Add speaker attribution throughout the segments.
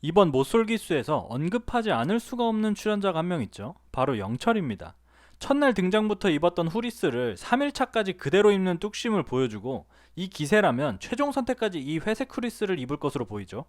Speaker 1: 이번 못솔기수에서 언급하지 않을 수가 없는 출연자가 한 명 있죠. 바로 영철입니다. 첫날 등장부터 입었던 후리스를 3일차까지 그대로 입는 뚝심을 보여주고, 이 기세라면 최종 선택까지 이 회색 후리스를 입을 것으로 보이죠.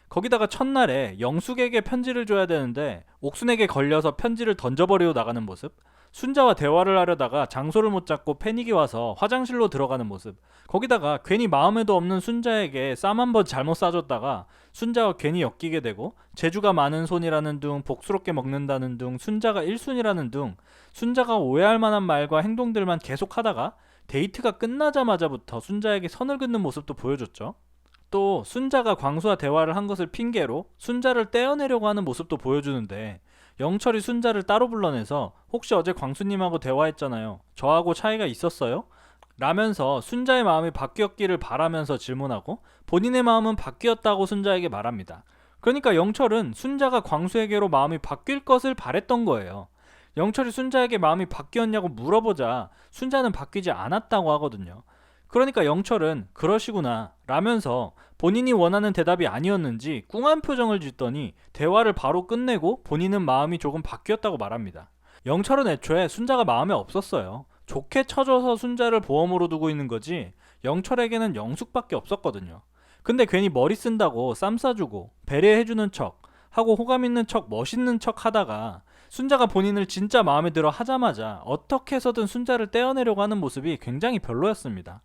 Speaker 1: 거기다가 첫날에 영숙에게 편지를 줘야 되는데 옥순에게 걸려서 편지를 던져버리고 나가는 모습, 순자와 대화를 하려다가 장소를 못 잡고 패닉이 와서 화장실로 들어가는 모습, 거기다가 괜히 마음에도 없는 순자에게 쌈 한 번 잘못 싸줬다가 순자와 괜히 엮이게 되고, 재주가 많은 손이라는 둥, 복스럽게 먹는다는 둥, 순자가 1순위라는 둥, 순자가 오해할 만한 말과 행동들만 계속하다가 데이트가 끝나자마자부터 순자에게 선을 긋는 모습도 보여줬죠. 또 순자가 광수와 대화를 한 것을 핑계로 순자를 떼어내려고 하는 모습도 보여주는데, 영철이 순자를 따로 불러내서 혹시 어제 광수님하고 대화했잖아요. 저하고 차이가 있었어요? 라면서 순자의 마음이 바뀌었기를 바라면서 질문하고, 본인의 마음은 바뀌었다고 순자에게 말합니다. 그러니까 영철은 순자가 광수에게로 마음이 바뀔 것을 바랬던 거예요. 영철이 순자에게 마음이 바뀌었냐고 물어보자 순자는 바뀌지 않았다고 하거든요. 그러니까 영철은 그러시구나 라면서 본인이 원하는 대답이 아니었는지 꿍한 표정을 짓더니 대화를 바로 끝내고 본인은 마음이 조금 바뀌었다고 말합니다. 영철은 애초에 순자가 마음에 없었어요. 좋게 쳐줘서 순자를 보험으로 두고 있는 거지 영철에게는 영숙밖에 없었거든요. 근데 괜히 머리 쓴다고 쌈 싸주고 배려해주는 척 하고 호감 있는 척 멋있는 척 하다가 순자가 본인을 진짜 마음에 들어 하자마자 어떻게 해서든 순자를 떼어내려고 하는 모습이 굉장히 별로였습니다.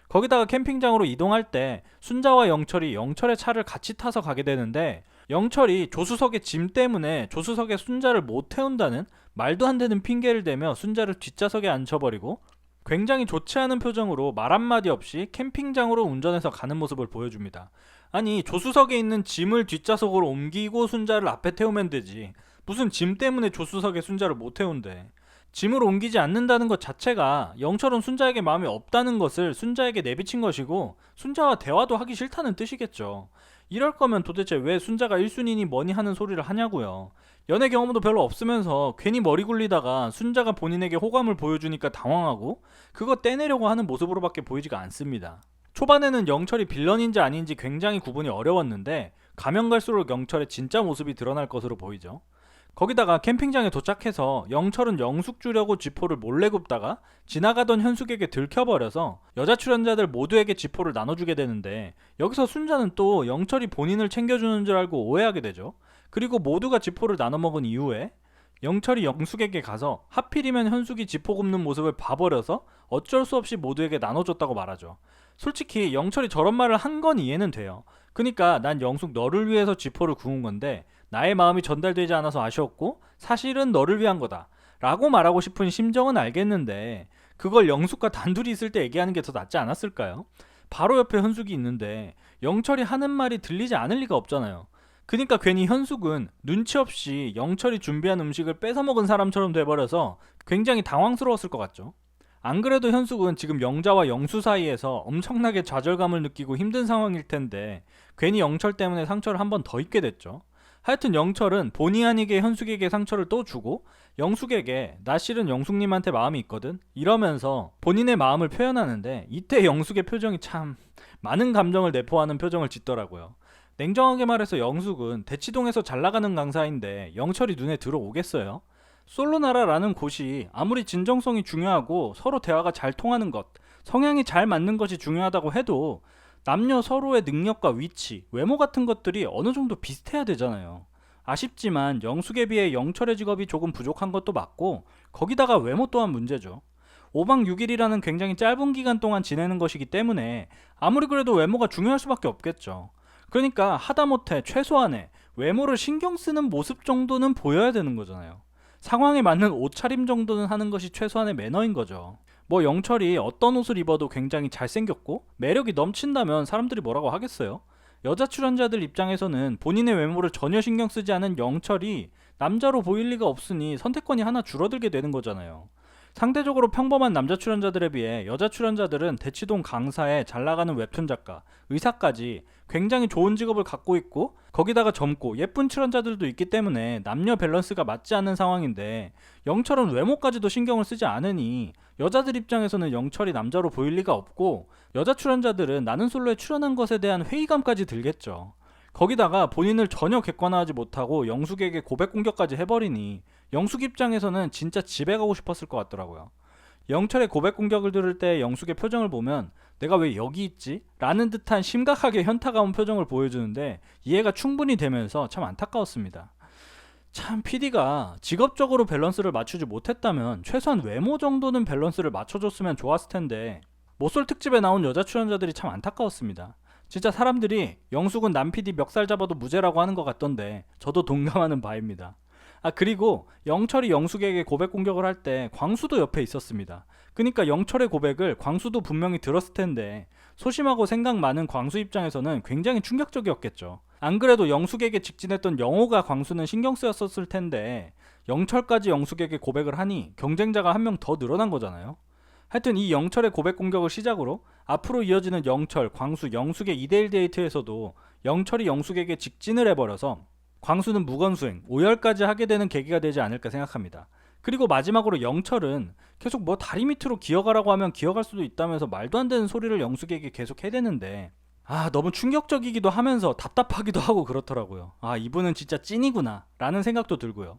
Speaker 1: 거기다가 캠핑장으로 이동할 때 순자와 영철이 영철의 차를 같이 타서 가게 되는데, 영철이 조수석의 짐 때문에 조수석에 순자를 못 태운다는 말도 안 되는 핑계를 대며 순자를 뒷좌석에 앉혀버리고 굉장히 좋지 않은 표정으로 말 한마디 없이 캠핑장으로 운전해서 가는 모습을 보여줍니다. 아니, 조수석에 있는 짐을 뒷좌석으로 옮기고 순자를 앞에 태우면 되지, 무슨 짐 때문에 조수석에 순자를 못 태운대. 짐을 옮기지 않는다는 것 자체가 영철은 순자에게 마음이 없다는 것을 순자에게 내비친 것이고, 순자와 대화도 하기 싫다는 뜻이겠죠. 이럴 거면 도대체 왜 순자가 1순위니 뭐니 하는 소리를 하냐고요. 연애 경험도 별로 없으면서 괜히 머리 굴리다가 순자가 본인에게 호감을 보여주니까 당황하고 그거 떼내려고 하는 모습으로밖에 보이지가 않습니다. 초반에는 영철이 빌런인지 아닌지 굉장히 구분이 어려웠는데, 가면 갈수록 영철의 진짜 모습이 드러날 것으로 보이죠. 거기다가 캠핑장에 도착해서 영철은 영숙 주려고 지포를 몰래 굽다가 지나가던 현숙에게 들켜버려서 여자 출연자들 모두에게 지포를 나눠주게 되는데, 여기서 순자는 또 영철이 본인을 챙겨주는 줄 알고 오해하게 되죠. 그리고 모두가 지포를 나눠 먹은 이후에 영철이 영숙에게 가서 하필이면 현숙이 지포 굽는 모습을 봐버려서 어쩔 수 없이 모두에게 나눠줬다고 말하죠. 솔직히 영철이 저런 말을 한 건 이해는 돼요. 그니까 난 영숙 너를 위해서 지포를 구운 건데 나의 마음이 전달되지 않아서 아쉬웠고 사실은 너를 위한 거다 라고 말하고 싶은 심정은 알겠는데, 그걸 영숙과 단둘이 있을 때 얘기하는 게 더 낫지 않았을까요? 바로 옆에 현숙이 있는데 영철이 하는 말이 들리지 않을 리가 없잖아요. 그니까 괜히 현숙은 눈치 없이 영철이 준비한 음식을 뺏어 먹은 사람처럼 돼버려서 굉장히 당황스러웠을 것 같죠. 안 그래도 현숙은 지금 영자와 영수 사이에서 엄청나게 좌절감을 느끼고 힘든 상황일 텐데 괜히 영철 때문에 상처를 한 번 더 입게 됐죠. 하여튼 영철은 본의 아니게 현숙에게 상처를 또 주고, 영숙에게 나 실은 영숙님한테 마음이 있거든 이러면서 본인의 마음을 표현하는데, 이때 영숙의 표정이 참 많은 감정을 내포하는 표정을 짓더라고요. 냉정하게 말해서 영숙은 대치동에서 잘나가는 강사인데 영철이 눈에 들어오겠어요? 솔로나라라는 곳이 아무리 진정성이 중요하고 서로 대화가 잘 통하는 것, 성향이 잘 맞는 것이 중요하다고 해도 남녀 서로의 능력과 위치, 외모 같은 것들이 어느 정도 비슷해야 되잖아요. 아쉽지만 영숙에 비해 영철의 직업이 조금 부족한 것도 맞고, 거기다가 외모 또한 문제죠. 5박 6일이라는 굉장히 짧은 기간 동안 지내는 것이기 때문에 아무리 그래도 외모가 중요할 수밖에 없겠죠. 그러니까 하다못해 최소한의 외모를 신경 쓰는 모습 정도는 보여야 되는 거잖아요. 상황에 맞는 옷차림 정도는 하는 것이 최소한의 매너인 거죠. 뭐 영철이 어떤 옷을 입어도 굉장히 잘생겼고 매력이 넘친다면 사람들이 뭐라고 하겠어요? 여자 출연자들 입장에서는 본인의 외모를 전혀 신경 쓰지 않은 영철이 남자로 보일 리가 없으니 선택권이 하나 줄어들게 되는 거잖아요. 상대적으로 평범한 남자 출연자들에 비해 여자 출연자들은 대치동 강사에 잘나가는 웹툰 작가, 의사까지 굉장히 좋은 직업을 갖고 있고, 거기다가 젊고 예쁜 출연자들도 있기 때문에 남녀 밸런스가 맞지 않는 상황인데, 영철은 외모까지도 신경을 쓰지 않으니 여자들 입장에서는 영철이 남자로 보일 리가 없고, 여자 출연자들은 나는 솔로에 출연한 것에 대한 회의감까지 들겠죠. 거기다가 본인을 전혀 객관화하지 못하고 영숙에게 고백 공격까지 해버리니 영숙 입장에서는 진짜 집에 가고 싶었을 것 같더라고요. 영철의 고백 공격을 들을 때 영숙의 표정을 보면 내가 왜 여기 있지? 라는 듯한 심각하게 현타가 온 표정을 보여주는데 이해가 충분히 되면서 참 안타까웠습니다. 참 PD가 직업적으로 밸런스를 맞추지 못했다면 최소한 외모 정도는 밸런스를 맞춰줬으면 좋았을 텐데 모쏠 특집에 나온 여자 출연자들이 참 안타까웠습니다. 진짜 사람들이 영숙은 남 PD 멱살 잡아도 무죄라고 하는 것 같던데 저도 동감하는 바입니다. 아, 그리고 영철이 영숙에게 고백 공격을 할 때 광수도 옆에 있었습니다. 그러니까 영철의 고백을 광수도 분명히 들었을 텐데 소심하고 생각 많은 광수 입장에서는 굉장히 충격적이었겠죠. 안 그래도 영숙에게 직진했던 영호가 광수는 신경 쓰였었을 텐데 영철까지 영숙에게 고백을 하니 경쟁자가 한 명 더 늘어난 거잖아요. 하여튼 이 영철의 고백 공격을 시작으로 앞으로 이어지는 영철, 광수, 영숙의 2대1 데이트에서도 영철이 영숙에게 직진을 해버려서 광수는 무건수행, 오열까지 하게 되는 계기가 되지 않을까 생각합니다. 그리고 마지막으로 영철은 계속 뭐 다리 밑으로 기어가라고 하면 기어갈 수도 있다면서 말도 안 되는 소리를 영숙에게 계속 해대는데 너무 충격적이기도 하면서 답답하기도 하고 그렇더라고요. 이분은 진짜 찐이구나 라는 생각도 들고요.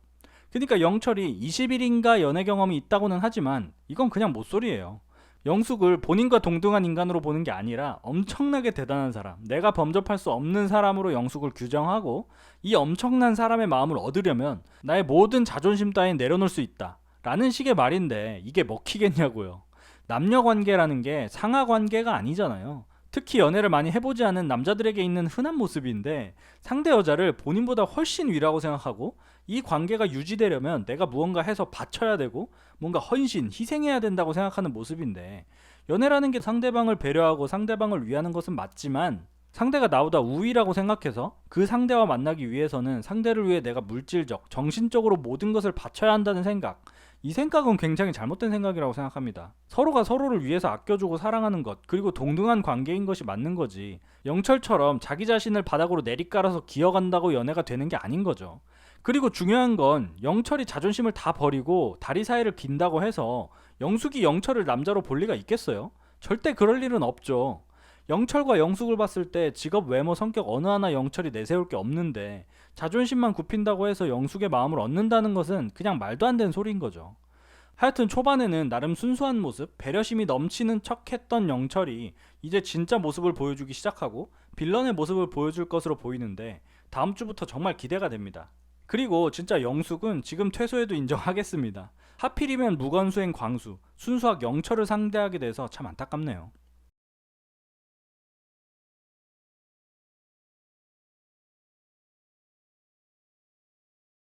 Speaker 1: 그러니까 영철이 20일인가 연애 경험이 있다고는 하지만 이건 그냥 못소리예요. 영숙을 본인과 동등한 인간으로 보는 게 아니라 엄청나게 대단한 사람, 내가 범접할 수 없는 사람으로 영숙을 규정하고 이 엄청난 사람의 마음을 얻으려면 나의 모든 자존심 따윈 내려놓을 수 있다 라는 식의 말인데 이게 먹히겠냐고요. 남녀관계라는 게 상하관계가 아니잖아요. 특히 연애를 많이 해보지 않은 남자들에게 있는 흔한 모습인데 상대 여자를 본인보다 훨씬 위라고 생각하고 이 관계가 유지되려면 내가 무언가 해서 바쳐야 되고 뭔가 헌신, 희생해야 된다고 생각하는 모습인데 연애라는 게 상대방을 배려하고 상대방을 위하는 것은 맞지만 상대가 나보다 우위라고 생각해서 그 상대와 만나기 위해서는 상대를 위해 내가 물질적, 정신적으로 모든 것을 바쳐야 한다는 생각, 이 생각은 굉장히 잘못된 생각이라고 생각합니다. 서로가 서로를 위해서 아껴주고 사랑하는 것, 그리고 동등한 관계인 것이 맞는 거지 영철처럼 자기 자신을 바닥으로 내리깔아서 기어간다고 연애가 되는 게 아닌 거죠. 그리고 중요한 건 영철이 자존심을 다 버리고 다리 사이를 긴다고 해서 영숙이 영철을 남자로 볼 리가 있겠어요? 절대 그럴 일은 없죠. 영철과 영숙을 봤을 때 직업, 외모, 성격 어느 하나 영철이 내세울 게 없는데 자존심만 굽힌다고 해서 영숙의 마음을 얻는다는 것은 그냥 말도 안 되는 소리인 거죠. 하여튼 초반에는 나름 순수한 모습, 배려심이 넘치는 척 했던 영철이 이제 진짜 모습을 보여주기 시작하고 빌런의 모습을 보여줄 것으로 보이는데 다음 주부터 정말 기대가 됩니다. 그리고 진짜 영숙은 지금 퇴소해도 인정하겠습니다. 하필이면 무건수행 광수, 순수학 영철을 상대하게 돼서 참 안타깝네요.